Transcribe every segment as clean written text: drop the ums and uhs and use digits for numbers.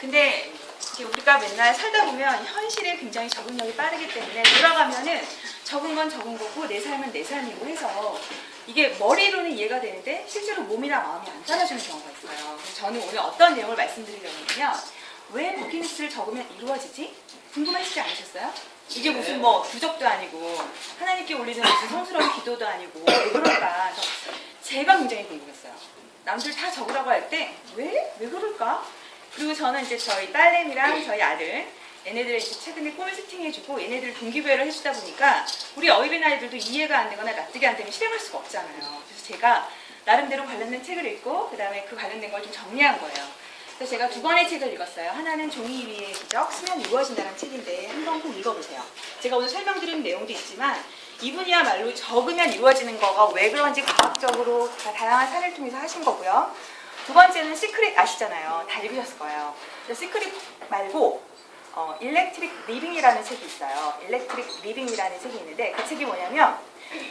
근데 우리가 맨날 살다 보면 현실에 굉장히 적응력이 빠르기 때문에 돌아가면은 적은 건 적은 거고 내 삶은 내 삶이고 해서 이게 머리로는 이해가 되는데 실제로 몸이나 마음이 안 따라주는 경우가 있어요. 그래서 저는 오늘 어떤 내용을 말씀드리려면요. 왜 버킷리스트를 적으면 이루어지지? 궁금하시지 않으셨어요? 이게 무슨 뭐 부적도 아니고 하나님께 올리는 무슨 성스러운 기도도 아니고 왜 그럴까? 제가 굉장히 궁금했어요. 남들 다 적으라고 할 때 왜 그럴까? 그리고 저는 이제 저희 딸내미랑 저희 아들 얘네들 이제 최근에 꿈을 세팅해주고 얘네들 동기부여를 해주다 보니까 우리 어린아이들도 이해가 안 되거나 납득이 안 되면 실행할 수가 없잖아요. 그래서 제가 나름대로 관련된 책을 읽고 그 다음에 그 관련된 걸 좀 정리한 거예요. 그래서 제가 두 권의 책을 읽었어요. 하나는 종이 위의 기적, 수면 이루어진다는 책인데 한번 꼭 읽어보세요. 제가 오늘 설명드리는 내용도 있지만 이분이야말로 적으면 이루어지는 거가 왜 그런지 과학적으로 다양한 사례를 통해서 하신 거고요. 두 번째는 시크릿 아시잖아요. 다 읽으셨을 거예요. 시크릿 말고 일렉트릭 리빙이라는 책이 있어요. 일렉트릭 리빙이라는 책이 있는데 그 책이 뭐냐면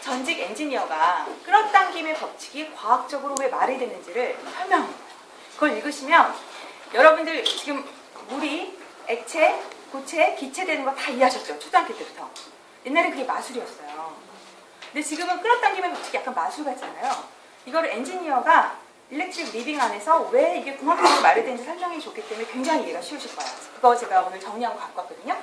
전직 엔지니어가 끌어당김의 법칙이 과학적으로 왜 말이 되는지를 설명합니다. 그걸 읽으시면 여러분들 지금 물이 액체, 고체, 기체 되는 거 다 이해하셨죠? 초등학교 때부터. 옛날엔 그게 마술이었어요. 근데 지금은 끌어당김의 법칙이 약간 마술 같잖아요. 이거를 엔지니어가 일렉트릭 리빙 안에서 왜 이게 궁합적으로 말이 되는지 설명해 줬기 때문에 굉장히 이해가 쉬우실 거예요. 그거 제가 오늘 정리한 거 갖고 왔거든요.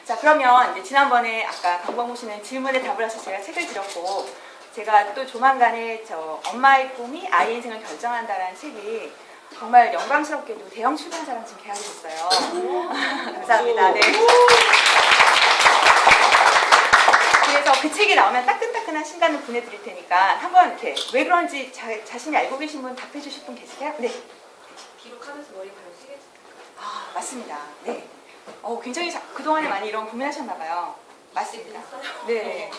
자, 그러면 이제 지난번에 아까 강광모 씨는 질문에 답을 하셔서 제가 책을 드렸고 제가 또 조만간에 엄마의 꿈이 아이의 인생을 결정한다라는 책이 정말 영광스럽게도 대형 출판사랑 지금 계약이 됐어요. 감사합니다. 네. 그래서 그 책이 나오면 따끈따끈한 신간을 보내드릴 테니까 한번 이렇게 왜 그런지 자신이 알고 계신 분 답해 주실 분 계세요? 네. 기록하면서 머리 바로 쓰겠지. 아, 맞습니다. 네. 굉장히 그동안에 많이 이런 고민하셨나 봐요. 맞습니다. 네.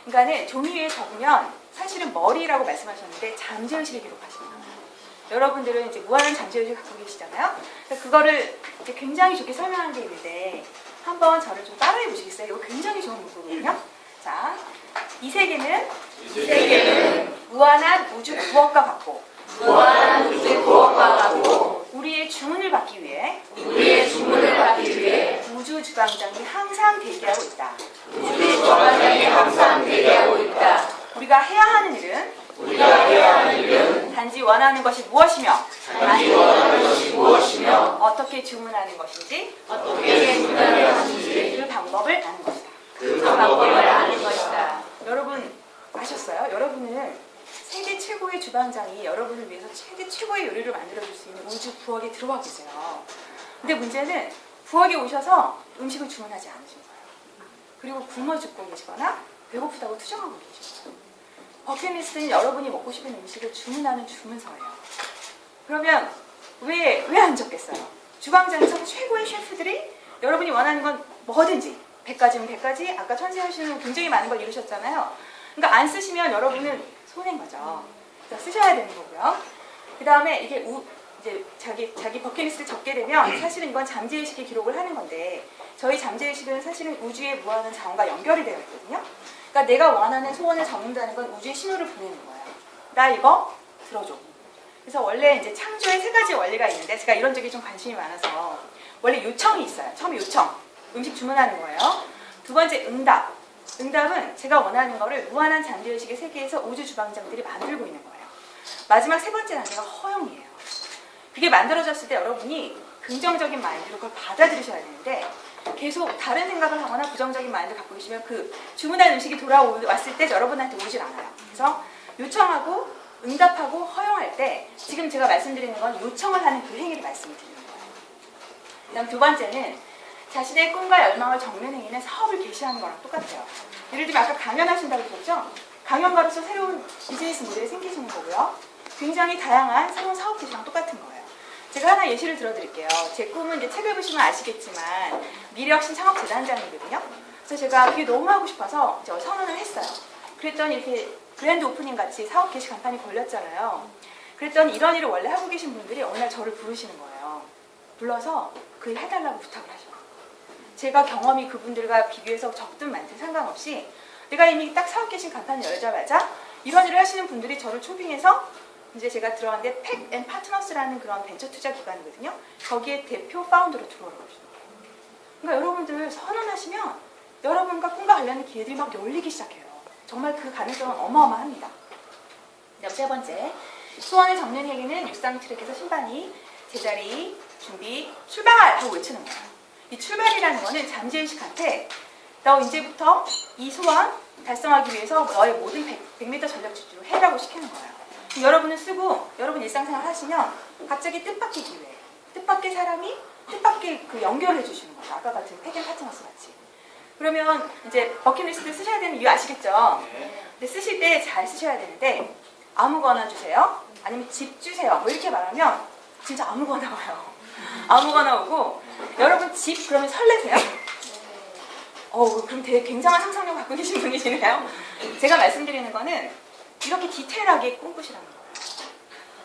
그러니까는 종이 위에 적으면 사실은 머리라고 말씀하셨는데 잠재의식을 기록하시는 거예요. 여러분들은 이제 무한한 잠재의식을 갖고 계시잖아요. 그래서 그거를 이제 굉장히 좋게 설명한 게 있는데 한번 저를 좀 따라해 보시겠어요? 이거 굉장히 좋은 문구거든요. 자, 이 세계는 무한한 우주 부엌과 같고 우리의 주문을 받기 위해 우주 주방장이 항상 대기하고 있다. 우리가 해야 하는 일은 단지 원하는 것이 무엇이며 어떻게 주문하는 것인지 그 방법을 아는 것이다. 여러분 아셨어요? 여러분은 세계 최고의 주방장이 여러분을 위해서 세계 최고의 요리를 만들어줄 수 있는 우주 부엌에 들어와 계세요. 근데 문제는 부엌에 오셔서 음식을 주문하지 않으신 거예요. 그리고 굶어 죽고 계시거나 배고프다고 투정하고 계시죠. 버킷리스트는 여러분이 먹고 싶은 음식을 주문하는 주문서예요. 그러면 왜 안 적겠어요? 주방장에서 최고의 셰프들이 여러분이 원하는 건 뭐든지 100가지면 100가지, 아까 천세하시는 굉장히 많은 걸 이루셨잖아요. 그러니까 안 쓰시면 여러분은 손해인 거죠. 그래서 쓰셔야 되는 거고요. 그 다음에 이게 이제 자기 버킷리스트를 적게 되면 사실은 이건 잠재의식의 기록을 하는 건데 저희 잠재의식은 사실은 우주의 무한한 자원과 연결이 되어 있거든요. 그러니까 내가 원하는 소원을 적는다는 건 우주의 신호를 보내는 거예요. 나 이거 들어줘. 그래서 원래 이제 창조의 3가지 원리가 있는데 제가 이런 쪽에 좀 관심이 많아서 원래 요청이 있어요. 처음에 요청, 음식 주문하는 거예요. 두 번째 응답. 응답은 제가 원하는 거를 무한한 잠재의식의 세계에서 우주 주방장들이 만들고 있는 거예요. 마지막 3번째 단계가 허용이에요. 그게 만들어졌을 때 여러분이 긍정적인 마인드로 그걸 받아들이셔야 되는데 계속 다른 생각을 하거나 부정적인 마인드를 갖고 계시면 그 주문한 음식이 돌아왔을 때 여러분한테 오질 않아요. 그래서 요청하고 응답하고 허용할 때 지금 제가 말씀드리는 건 요청을 하는 그 행위를 말씀을 드리는 거예요. 그 다음 두 번째는 자신의 꿈과 열망을 적는 행위는 사업을 개시하는 거랑 똑같아요. 예를 들면 아까 강연하신다고 그랬죠? 강연가로서 새로운 비즈니스 모델이 생기시는 거고요. 굉장히 다양한 새로운 사업 개시랑 똑같은 거예요. 제가 하나 예시를 들어드릴게요. 제 꿈은 이제 책을 보시면 아시겠지만 미래혁신 창업재단장이거든요. 그래서 제가 그게 너무 하고 싶어서 선언을 했어요. 그랬더니 이렇게 그랜드 오프닝 같이 사업 개시 간판이 걸렸잖아요. 그랬더니 이런 일을 원래 하고 계신 분들이 어느 날 저를 부르시는 거예요. 불러서 그 일 해달라고 부탁을 하셔요. 제가 경험이 그분들과 비교해서 적든 많든 상관없이 내가 이미 딱 사업 개시 간판을 열자마자 이런 일을 하시는 분들이 저를 초빙해서 이제 제가 들어왔는데 팩앤파트너스라는 그런 벤처 투자 기관이거든요. 거기에 대표 파운더로 들어오라고 하시는 거예요. 그러니까 여러분들 선언하시면 여러분과 꿈과 관련된 기회들이 막 열리기 시작해요. 정말 그 가능성은 어마어마합니다. 세 번째, 소원의 정년회계는 육상 트랙에서 신반이 제자리 준비 출발 하고 외치는 거예요. 이 출발이라는 거는 잠재의식한테 너 이제부터 이 소원 달성하기 위해서 너의 모든 100m 전력 질주를 해라고 시키는 거예요. 여러분은 쓰고 여러분 일상생활 하시면 갑자기 뜻밖의 기회, 뜻밖의 사람이 뜻밖의 그 연결해 주시는 거예요. 아까 같은 팩앤 파트너스 같이. 그러면 이제 버킷리스트 쓰셔야 되는 이유 아시겠죠? 근데 쓰실 때 잘 쓰셔야 되는데 아무거나 주세요. 아니면 집 주세요. 뭐 이렇게 말하면 진짜 아무거나 와요. 아무거나 오고 여러분 집 그러면 설레세요? 그럼 되게 굉장한 상상력 갖고 계신 분이시네요. 제가 말씀드리는 거는 이렇게 디테일하게 꿈꾸시라는 거예요.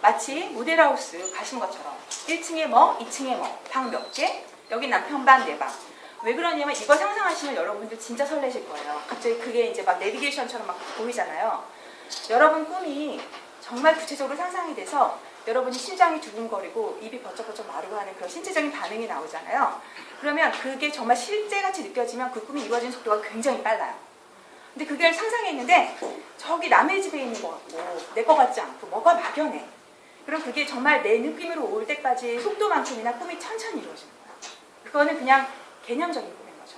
마치 모델하우스 가신 것처럼 1층에 뭐, 2층에 뭐, 방 몇 개, 여기 남편 방, 내 방. 왜 그러냐면 이거 상상하시면 여러분들 진짜 설레실 거예요. 갑자기 그게 이제 막 내비게이션처럼 막 보이잖아요. 여러분 꿈이 정말 구체적으로 상상이 돼서 여러분이 심장이 두근거리고 입이 버쩍버쩍 마르고 하는 그런 신체적인 반응이 나오잖아요. 그러면 그게 정말 실제같이 느껴지면 그 꿈이 이루어지는 속도가 굉장히 빨라요. 근데 그걸 상상했는데 저기 남의 집에 있는 것 같고 내 것 같지 않고 뭐가 막연해. 그럼 그게 정말 내 느낌으로 올 때까지 속도만큼이나 꿈이 천천히 이루어지는 거예요. 그거는 그냥 개념적인 꿈인 거죠.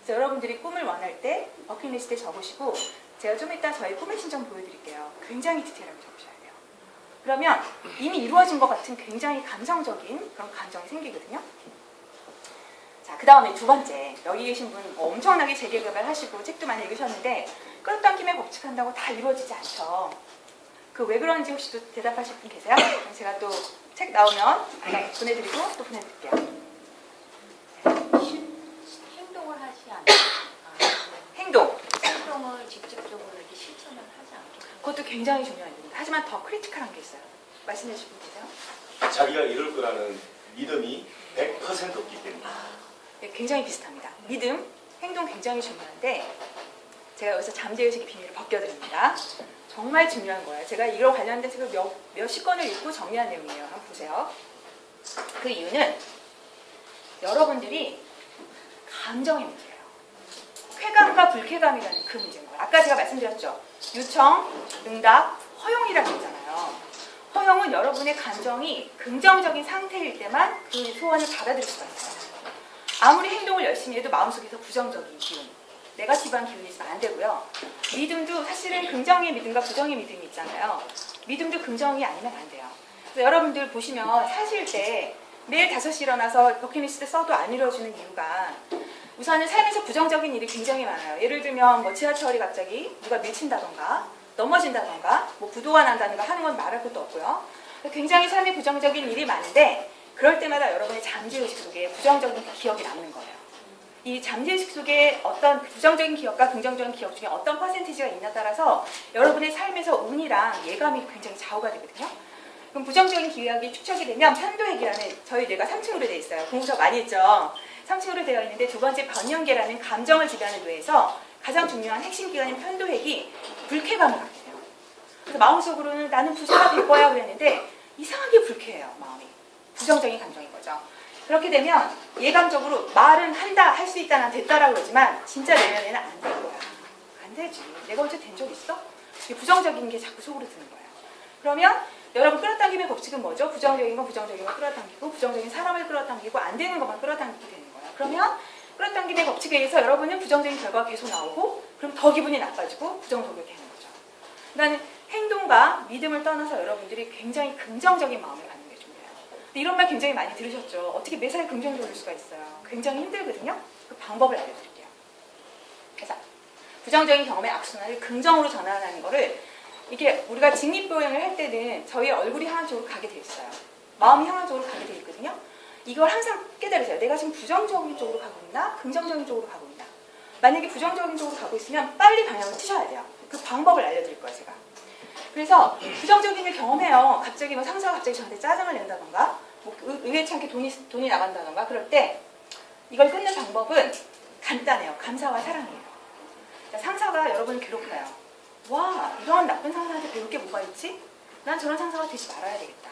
그래서 여러분들이 꿈을 원할 때 버킷리스트에 적으시고 제가 좀 이따 저희 꿈의 신청 보여드릴게요. 굉장히 디테일하게 적으셔야 돼요. 그러면 이미 이루어진 것 같은 굉장히 감성적인 그런 감정이 생기거든요. 자, 그 다음에 두 번째, 여기 계신 분 엄청나게 재개발 하시고 책도 많이 읽으셨는데 끌었던 김에 법칙한다고 다 이루어지지 않죠. 그 왜 그런지 혹시 또 대답하실 분 계세요? 제가 또 책 나오면 보내드리고 또 보내드릴게요. 행동을 하지 않아요. 행동을 직접적으로 이렇게 실천을 하지 않게. 그것도 굉장히 중요한 일입니다. 하지만 더 크리티컬한 게 있어요. 말씀해 주실 분 계세요? 자기가 이룰 거라는 믿음이 100% 없기 때문에. 네, 굉장히 비슷합니다. 믿음, 행동 굉장히 중요한데 제가 여기서 잠재의식의 비밀을 벗겨드립니다. 정말 중요한 거예요. 제가 이거 관련된 책을 몇십 권을 읽고 정리한 내용이에요. 한번 보세요. 그 이유는 여러분들이 감정의 문제예요. 쾌감과 불쾌감이라는 그 문제인 거예요. 아까 제가 말씀드렸죠. 요청, 응답, 허용이라고 했잖아요. 허용은 여러분의 감정이 긍정적인 상태일 때만 그 소원을 받아들일 수가 있어요. 아무리 행동을 열심히 해도 마음속에서 부정적인 기운, 네거티브한 기운이 있으면 안 되고요. 믿음도 사실은 긍정의 믿음과 부정의 믿음이 있잖아요. 믿음도 긍정이 아니면 안 돼요. 그래서 여러분들 보시면 사실 때 매일 5시 일어나서 버킷리스트 써도 안 이루어지는 이유가 우선은 삶에서 부정적인 일이 굉장히 많아요. 예를 들면 뭐 지하철이 갑자기 누가 밀친다던가 넘어진다던가 뭐 부도가 난다던가 하는 건 말할 것도 없고요. 굉장히 삶에 부정적인 일이 많은데 그럴 때마다 여러분의 잠재의식 속에 부정적인 기억이 남는 거예요. 이 잠재의식 속에 어떤 부정적인 기억과 긍정적인 기억 중에 어떤 퍼센티지가 있냐에 따라서 여러분의 삶에서 운이랑 예감이 굉장히 좌우가 되거든요. 그럼 부정적인 기억이 축적이 되면 편도핵이라는 저희 뇌가 3층으로 되어 있어요. 공부서 많이 했죠. 3층으로 되어 있는데 두 번째 변연계라는 감정을 지배하는 뇌에서 가장 중요한 핵심 기관인 편도핵이 불쾌감을 갖게 돼요. 그래서 마음속으로는 나는 부자가 될 거야 그랬는데 이상하게 불쾌해요. 마음이. 부정적인 감정인 거죠. 그렇게 되면 예감적으로 말은 한다, 할 수 있다, 난 됐다라고 그러지만 진짜 내면에는 안 될 거야. 안 되지. 내가 언제 된 적 있어? 부정적인 게 자꾸 속으로 드는 거예요. 그러면 여러분 끌어당김의 법칙은 뭐죠? 부정적인 건 부정적인 걸 끌어당기고 부정적인 사람을 끌어당기고 안 되는 것만 끌어당기게 되는 거예요. 그러면 끌어당김의 법칙에 의해서 여러분은 부정적인 결과가 계속 나오고 그럼 더 기분이 나빠지고 부정적으로 되는 거죠. 그러니까 행동과 믿음을 떠나서 여러분들이 굉장히 긍정적인 마음을 갖는 게 중요해요. 근데 이런 말 굉장히 많이 들으셨죠? 어떻게 매사에 긍정적일 수가 있어요? 굉장히 힘들거든요? 그 방법을 알려드릴게요. 그래서 부정적인 경험의 악순환을 긍정으로 전환하는 거를 이게 우리가 직립보행을 할 때는 저희 얼굴이 향한 쪽으로 가게 돼 있어요. 마음이 향한 쪽으로 가게 돼 있거든요. 이걸 항상 깨달으세요. 내가 지금 부정적인 쪽으로 가고 있나? 긍정적인 쪽으로 가고 있나? 만약에 부정적인 쪽으로 가고 있으면 빨리 방향을 트셔야 돼요. 그 방법을 알려드릴 거예요, 제가. 그래서 부정적인 일 경험해요. 갑자기 뭐 상사가 갑자기 저한테 짜증을 낸다던가 뭐 의외치 않게 돈이 나간다던가 그럴 때 이걸 끊는 방법은 간단해요. 감사와 사랑이에요. 상사가 여러분을 괴롭혀요. 와, 이런 나쁜 상사한테 배울 게 뭐가 있지? 난 저런 상사가 되지 말아야 되겠다.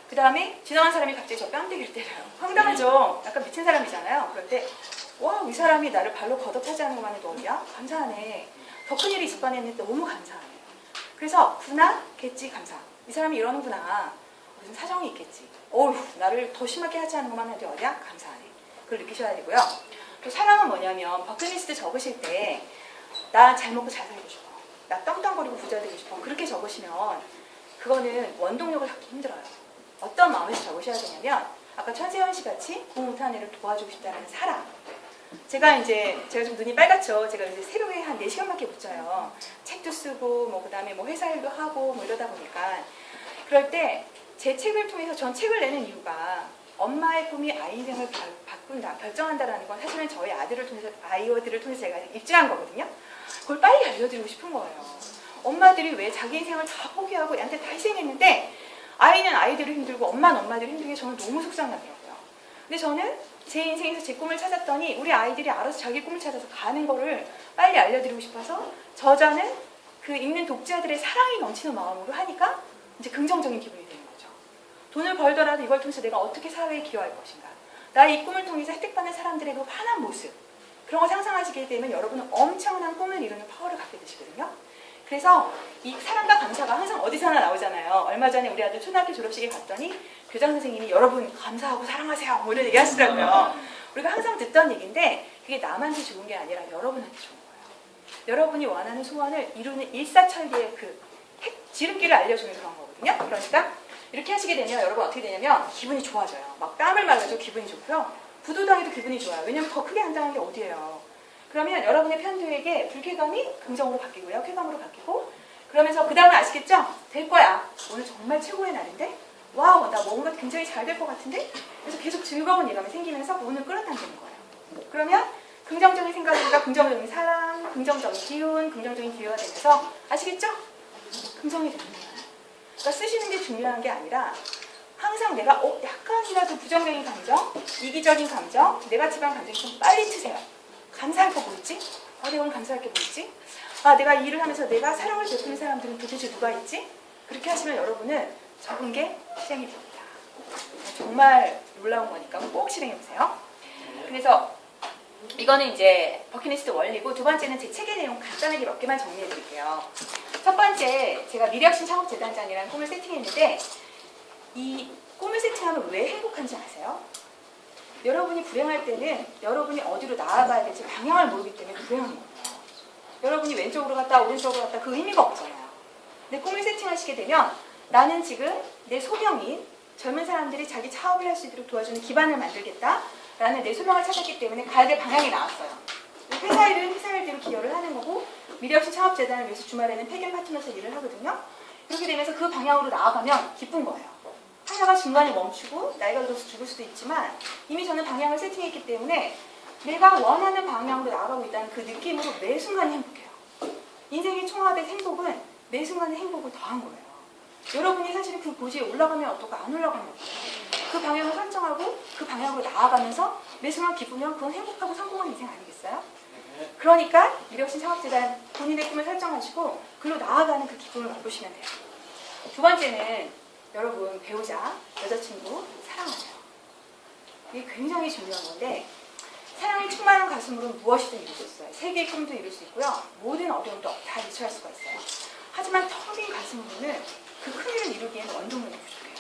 그 다음에 지나간 사람이 갑자기 저 뺨때기를 때려요. 황당하죠. 약간 미친 사람이잖아요. 그럴 때 와, 이 사람이 나를 발로 걷어차지 않는 것만 해도 야 감사하네. 더 큰 일이 있을 뻔했는데 너무 감사하네. 그래서 구나 겠지 감사. 이 사람이 이러는구나. 무슨 사정이 있겠지. 어휴, 나를 더 심하게 하지 않는 것만 해도 어디야? 감사하네. 그걸 느끼셔야 되고요. 또 사랑은 뭐냐면 버킷리스트 적으실 때 나 잘 먹고 잘 살고 싶어. 나 떵떵거리고 부자 되고 싶어. 그렇게 적으시면 그거는 원동력을 갖기 힘들어요. 어떤 마음에서 적으셔야 되냐면 아까 천세현 씨 같이 공부 못하는 애를 도와주고 싶다는 사랑. 제가 좀 눈이 빨갛죠. 제가 이제 새벽에 한 4시간밖에 못 자요. 책도 쓰고 뭐 그다음에 뭐 회사 일도 하고 뭐 이러다 보니까 그럴 때 제 책을 통해서 전 책을 내는 이유가 엄마의 꿈이 아이 인생을 바꾼다, 결정한다라는 건 사실은 저희 아이들을 통해서 제가 입증한 거거든요. 그걸 빨리 알려드리고 싶은 거예요. 엄마들이 왜 자기 인생을 다 포기하고 애한테 다 희생했는데 아이는 아이들이 힘들고 엄마는 엄마들이 힘든 게 저는 너무 속상하더라고요. 근데 저는 제 인생에서 제 꿈을 찾았더니 우리 아이들이 알아서 자기 꿈을 찾아서 가는 거를 빨리 알려드리고 싶어서 저자는 그 읽는 독자들의 사랑이 넘치는 마음으로 하니까 이제 긍정적인 기분이 되는 거죠. 돈을 벌더라도 이걸 통해서 내가 어떻게 사회에 기여할 것인가. 나의 이 꿈을 통해서 혜택받는 사람들의 그 환한 모습. 그런 거 상상하시게 되면 여러분은 엄청난 꿈을 이루는 파워를 갖게 되시거든요. 그래서 이 사랑과 감사가 항상 어디서나 나오잖아요. 얼마 전에 우리 아들 초등학교 졸업식에 갔더니 교장 선생님이 여러분 감사하고 사랑하세요 뭐 이런 얘기 하시더라고요. 우리가 항상 듣던 얘기인데 그게 남한테 좋은 게 아니라 여러분한테 좋은 거예요. 여러분이 원하는 소원을 이루는 일사천리의 그 지름길을 알려주는 그런 거거든요. 그러니까 이렇게 하시게 되면 여러분 어떻게 되냐면 기분이 좋아져요. 막 땀을 말려줘 기분이 좋고요. 부도당해도 기분이 좋아요. 왜냐면 더 크게 한다는 게 어디예요. 그러면 여러분의 편도에게 불쾌감이 긍정으로 바뀌고요. 쾌감으로 바뀌고 그러면서 그 다음은 아시겠죠? 될 거야. 오늘 정말 최고의 날인데 와우 나 뭔가 굉장히 잘 될 것 같은데 그래서 계속 즐거운 일감이 생기면서 운을 끌어당기는 거예요. 그러면 긍정적인 생각과 긍정적인 사랑, 긍정적인 기운, 긍정적인 기회가 되면서 아시겠죠? 긍정이 되는 거예요. 그러니까 쓰시는 게 중요한 게 아니라 항상 내가 약간이라도 부정적인 감정, 이기적인 감정, 네가티브한 감정이 좀 빨리 트세요. 감사할 거 뭐 있지? 내가 오늘 감사할 게 뭐 있지? 내가 이 일을 하면서 내가 사랑을 베푸는 사람들은 도대체 누가 있지? 그렇게 하시면 여러분은 적은 게 실행이 됩니다. 정말 놀라운 거니까 꼭 실행해보세요. 그래서 이거는 이제 버킷리스트 원리고 두 번째는 제 책의 내용 간단하게 몇 개만 정리해드릴게요. 첫 번째, 제가 미래혁신 창업재단장이라는 꿈을 세팅했는데 이 꿈을 세팅하면 왜 행복한지 아세요? 여러분이 불행할 때는 여러분이 어디로 나아가야 될지 방향을 모르기 때문에 불행한 거예요. 여러분이 왼쪽으로 갔다 오른쪽으로 갔다 그 의미가 없잖아요. 근데 꿈을 세팅하시게 되면 나는 지금 내 소명인 젊은 사람들이 자기 사업을 할 수 있도록 도와주는 기반을 만들겠다라는 내 소명을 찾았기 때문에 가야 될 방향이 나왔어요. 회사 일은 회사 일대로 기여를 하는 거고 미래혁신 창업재단을 위해서 주말에는 폐경 파트너에서 일을 하거든요. 그렇게 되면서 그 방향으로 나아가면 기쁜 거예요. 하다가 중간에 멈추고 나이가 들어서 죽을 수도 있지만 이미 저는 방향을 세팅했기 때문에 내가 원하는 방향으로 나아가고 있다는 그 느낌으로 매 순간이 행복해요. 인생의 총합의 행복은 매 순간의 행복을 더한 거예요. 여러분이 사실은 그 고지에 올라가면 어떻고 안 올라가면 어떡해요. 그 방향을 설정하고 그 방향으로 나아가면서 매 순간 기쁘면 그건 행복하고 성공한 인생 아니겠어요? 그러니까 미래혁신 창업재단 본인의 꿈을 설정하시고 그로 나아가는 그 기쁨을 맛보시면 돼요. 두 번째는 여러분 배우자, 여자친구 사랑하세요. 이게 굉장히 중요한 건데 사랑이 충만한 가슴으로 무엇이든 이룰 수 있어요. 세계의 꿈도 이룰 수 있고요. 모든 어려움도 다 대처할 수가 있어요. 하지만 텅 빈 가슴으로는 그 큰 일을 이루기에는 원동력이 부족해요.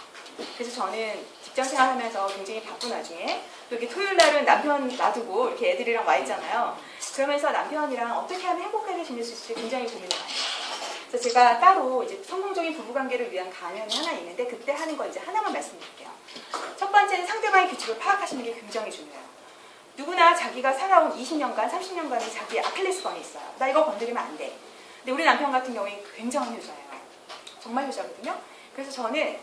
그래서 저는 직장생활 하면서 굉장히 바쁜 와중에 또 이렇게 토요일 날은 남편 놔두고 이렇게 애들이랑 와 있잖아요. 그러면서 남편이랑 어떻게 하면 행복하게 지낼 수 있을지 굉장히 고민을 많이 해요. 그래서 제가 따로 이제 성공적인 부부관계를 위한 강연이 하나 있는데 그때 하는 거 이제 하나만 말씀드릴게요. 첫 번째는 상대방의 규칙을 파악하시는 게 굉장히 중요해요. 누구나 자기가 살아온 20년간, 30년간의 자기의 아킬레스건이 있어요. 나 이거 건드리면 안 돼. 근데 우리 남편 같은 경우에 굉장한 효자예요. 정말 효자거든요. 그래서 저는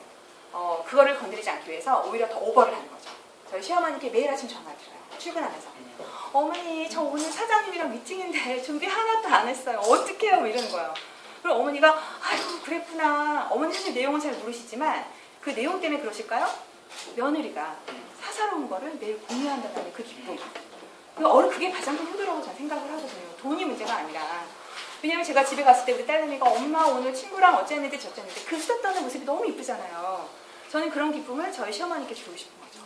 그거를 건드리지 않기 위해서 오히려 더 오버를 하는 거죠. 저희 시어머니께 매일 아침 전화를 드려요. 출근하면서. 어머니 저 오늘 사장님이랑 미팅인데 준비 하나도 안 했어요. 어떡해요? 뭐 이러는 거예요. 그럼 어머니가 아이고 그랬구나. 어머니 사실 내용은 잘 모르시지만 그 내용 때문에 그러실까요? 며느리가 사사로운 거를 매일 공유한다는 그 기쁨. 그게 가장 큰 효도라고 저는 생각을 하거든요. 돈이 문제가 아니라. 왜냐면 제가 집에 갔을 때 우리 딸내미가 엄마 오늘 친구랑 어쨌는데 저쨌는데 그 수다 떠는 모습이 너무 이쁘잖아요. 저는 그런 기쁨을 저희 시어머니께 주고 싶은 거죠.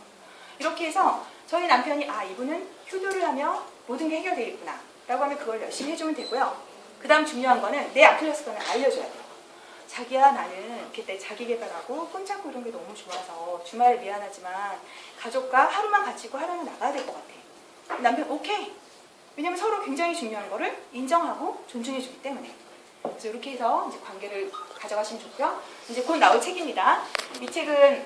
이렇게 해서 저희 남편이 아 이분은 효도를 하며 모든 게 해결되겠구나 라고 하면 그걸 열심히 해주면 되고요. 그 다음 중요한 거는 내 아킬레스 습관을 알려줘야 돼요. 자기야 나는 이렇게 자기 개발하고 꼼짝고 이런 게 너무 좋아서 주말에 미안하지만 가족과 하루만 같이 있고 하루는 나가야 될 것 같아. 남편 오케이. 왜냐면 서로 굉장히 중요한 거를 인정하고 존중해 주기 때문에. 그래서 이렇게 해서 이제 관계를 가져가시면 좋고요. 이제 곧 나올 책입니다. 이 책은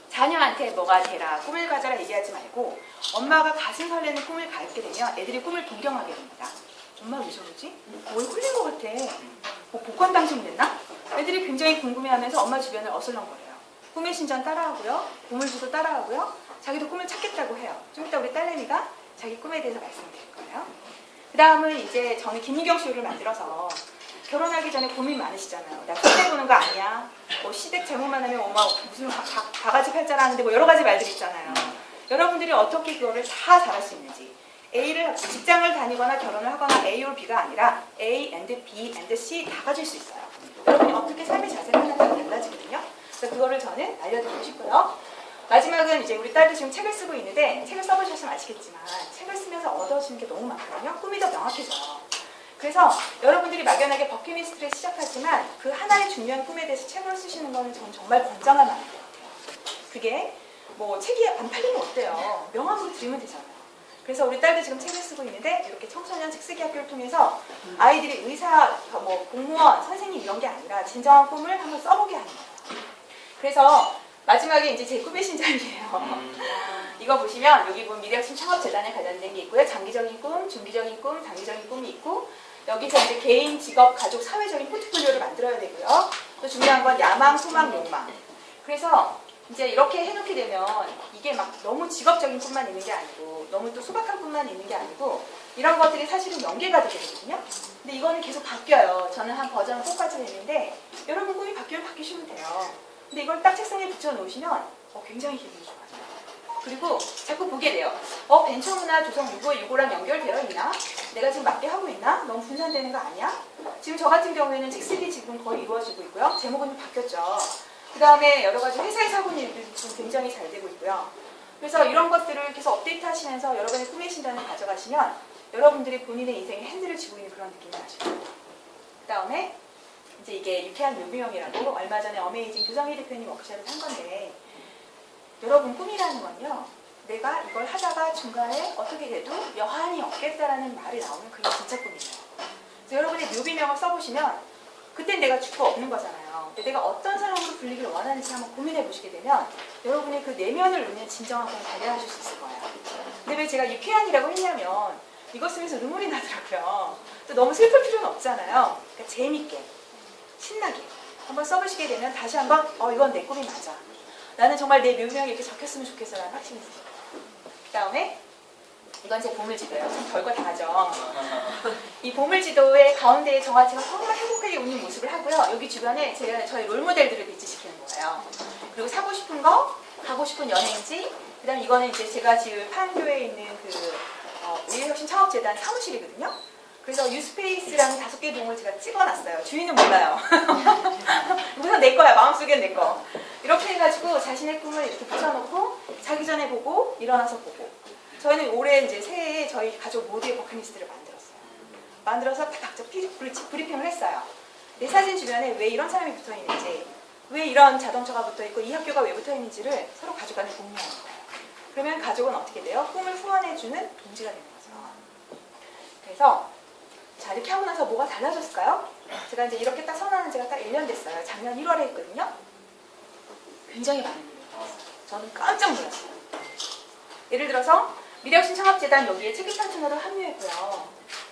자녀한테 뭐가 되라, 꿈을 가져라 얘기하지 말고 엄마가 가슴 설레는 꿈을 갖게 되면 애들이 꿈을 동경하게 됩니다. 엄마 왜 저러지? 뭘 홀린 것 같아. 뭐 복권 당첨됐나? 애들이 굉장히 궁금해하면서 엄마 주변을 어슬렁거려요. 꿈의 신전 따라하고요. 보물주도 따라하고요. 자기도 꿈을 찾겠다고 해요. 좀 이따 우리 딸내미가 자기 꿈에 대해서 말씀드릴 거예요. 그 다음은 이제 저는 김미경 쇼를 만들어서 결혼하기 전에 고민 많으시잖아요. 나 시댁 보는 거 아니야? 뭐 시댁 제목만 하면 엄마 무슨 바가지 팔자라 하는데 뭐 여러 가지 말들 있잖아요. 여러분들이 어떻게 그거를 다 잘할 수 있는지. A를 직장을 다니거나 결혼을 하거나 A or B가 아니라 A and B and C 다 가질 수 있어요. 여러분이 어떻게 삶의 자세를 하느냐가 달라지거든요. 그래서 그거를 저는 알려드리고 싶고요. 마지막은 이제 우리 딸도 지금 책을 쓰고 있는데 책을 써보셨으면 아시겠지만 책을 쓰면서 얻어지는 게 너무 많거든요. 꿈이 더 명확해져요. 그래서 여러분들이 막연하게 버킷리스트를 시작하지만 그 하나의 중요한 꿈에 대해서 책을 쓰시는 거는 저는 정말 권장할 만한 것 같아요. 그게 뭐 책이 안 팔리면 어때요? 명함으로 드리면 되잖아요. 그래서 우리 딸도 지금 책을 쓰고 있는데 이렇게 청소년 책쓰기 학교를 통해서 아이들이 의사, 뭐 공무원, 선생님 이런 게 아니라 진정한 꿈을 한번 써보게 하는 거예요. 그래서 마지막에 이제 제 꿈의 신전이에요. 이거 보시면 여기 보면 미래혁신 창업재단에 관련된 게 있고요. 장기적인 꿈, 중기적인 꿈, 단기적인 꿈이 있고 여기서 이제 개인, 직업, 가족, 사회적인 포트폴리오를 만들어야 되고요. 또 중요한 건 야망, 소망, 욕망. 그래서 이제 이렇게 해놓게 되면 이게 막 너무 직업적인 꿈만 있는 게 아니고 너무 또 소박한 꿈만 있는 게 아니고 이런 것들이 사실은 연계가 되게 되거든요. 근데 이거는 계속 바뀌어요. 저는 한 버전 4까지 했는데 여러분 꿈이 바뀌면 바뀌시면 돼요. 근데 이걸 딱 책상에 붙여놓으시면 굉장히 기분이 좋아요. 그리고 자꾸 보게 돼요. 벤처문화 조성 요거랑 연결되어 있나? 내가 지금 맞게 하고 있나? 너무 분산되는 거 아니야? 지금 저 같은 경우에는 책 쓰기 지금 거의 이루어지고 있고요. 제목은 좀 바뀌었죠. 그 다음에 여러 가지 회사에서 하고 있는 일들도 지금 굉장히 잘 되고 있고요. 그래서 이런 것들을 계속 업데이트 하시면서 여러분의 꿈의 신전을 가져가시면 여러분들이 본인의 인생의 핸들을 쥐고 있는 그런 느낌이 나실 거예요. 그 다음에 이제 이게 유쾌한 묘비형이라고 얼마 전에 어메이징 조성희 대표님 워크숍을 한 건데 여러분 꿈이라는 건요. 내가 이걸 하다가 중간에 어떻게 돼도 여한이 없겠다라는 말이 나오면 그게 진짜 꿈이에요. 그래서 여러분의 묘비명을 써보시면 그땐 내가 죽고 없는 거잖아요. 근데 내가 어떤 사람으로 불리기를 원하는지 한번 고민해 보시게 되면 여러분의 그 내면을 놓는 진정한 꿈을 발견하실 수 있을 거예요. 근데 왜 제가 유쾌한이라고 했냐면 이거 쓰면서 눈물이 나더라고요. 또 너무 슬플 필요는 없잖아요. 그러니까 재밌게 신나게 한번 써보시게 되면 다시 한번 이건 내 꿈이 맞아. 나는 정말 내 묘명이 이렇게 적혔으면 좋겠어라는 확신이 있어요. 그 다음에 이건 제 보물지도예요. 좀 별거 다 하죠. 이 보물지도의 가운데에 정화체가 정말 행복하게 웃는 모습을 하고요. 여기 주변에 제가 저희 롤모델들을 배치시키는 거예요. 그리고 사고 싶은 거, 가고 싶은 여행지, 그 다음에 이거는 이제 제가 지금 판교에 있는 미래혁신 창업재단 사무실이거든요. 그래서 유스페이스라는 5개 동을 제가 찍어놨어요. 주인은 몰라요. 우선 내 거야. 마음속엔 내 거. 이렇게 해가지고 자신의 꿈을 이렇게 붙여놓고 자기 전에 보고 일어나서 보고. 저희는 올해 이제 새해에 저희 가족 모두의 버킷리스트를 만들었어요. 만들어서 다 각자 브리핑을 했어요. 내 사진 주변에 왜 이런 사람이 붙어 있는지, 왜 이런 자동차가 붙어 있고 이 학교가 왜 붙어 있는지를 서로 가족 간에 공유하는 거예요. 그러면 가족은 어떻게 돼요? 꿈을 후원해주는 동지가 되는 거죠. 그래서 자 이렇게 하고 나서 뭐가 달라졌을까요? 제가 이제 이렇게 딱 선언한 지가 딱 1년 됐어요. 작년 1월에 했거든요. 굉장히 많은 일이 있었어요. 저는 깜짝 놀랐어요. 예를 들어서 미래혁신 창업재단 여기에 책임탄천으로 합류했고요.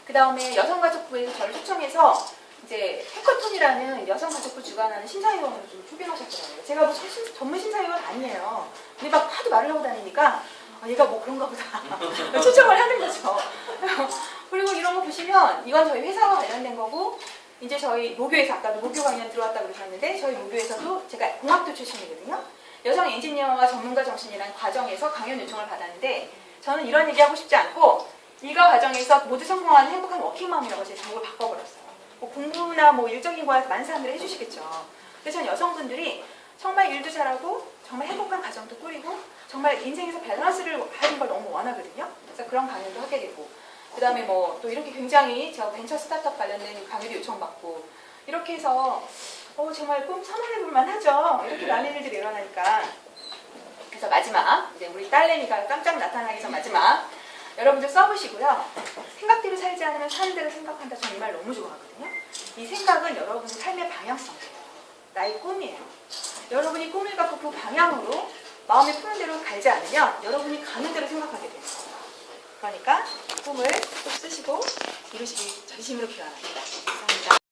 그 다음에 여성가족부에서 저를 초청해서 이제 해커톤이라는 여성가족부 주관하는 심사위원으로 좀 초빙하셨더라고요. 제가 뭐 전문 심사위원 아니에요. 근데 막 하도 말을 하고 다니니까 얘가 뭐 그런가 보다. 초청을 하는 거죠. 그리고 이런 거 보시면 이건 저희 회사와 관련된 거고 이제 저희 모교에서 아까도 모교 관련 들어왔다고 그러셨는데 저희 모교에서도 제가 공학도 출신이거든요. 여성 엔지니어와 전문가 정신이라는 과정에서 강연 요청을 받았는데 저는 이런 얘기하고 싶지 않고 일과 가정에서 모두 성공하는 행복한 워킹맘이라고 제 제목을 바꿔버렸어요. 뭐 공부나 뭐 일적인 거에 많은 사람들이 해주시겠죠. 근데 전 여성분들이 정말 일도 잘하고 정말 행복한 가정도 꾸리고 정말 인생에서 밸런스를 하는 걸 너무 원하거든요. 그래서 그런 강연도 하게 되고 그 다음에 뭐 또 이렇게 굉장히 제가 벤처 스타트업 관련된 강의도 요청받고 이렇게 해서 정말 꿈 선언해 볼만 하죠. 이렇게 많은 일들이 일어나니까. 그래서 마지막 이제 우리 딸내미가 깜짝 나타나기 전 마지막 여러분들 써보시고요. 생각대로 살지 않으면 사는 대로 생각한다. 정말 너무 좋아하거든요. 이 생각은 여러분의 삶의 방향성이에요. 나의 꿈이에요. 여러분이 꿈을 갖고 그 방향으로 마음에 푸는 대로 갈지 않으면 여러분이 가는 대로 생각하게 돼요. 그러니까 꿈을 꼭 쓰시고 이루시길 전심으로 기원합니다.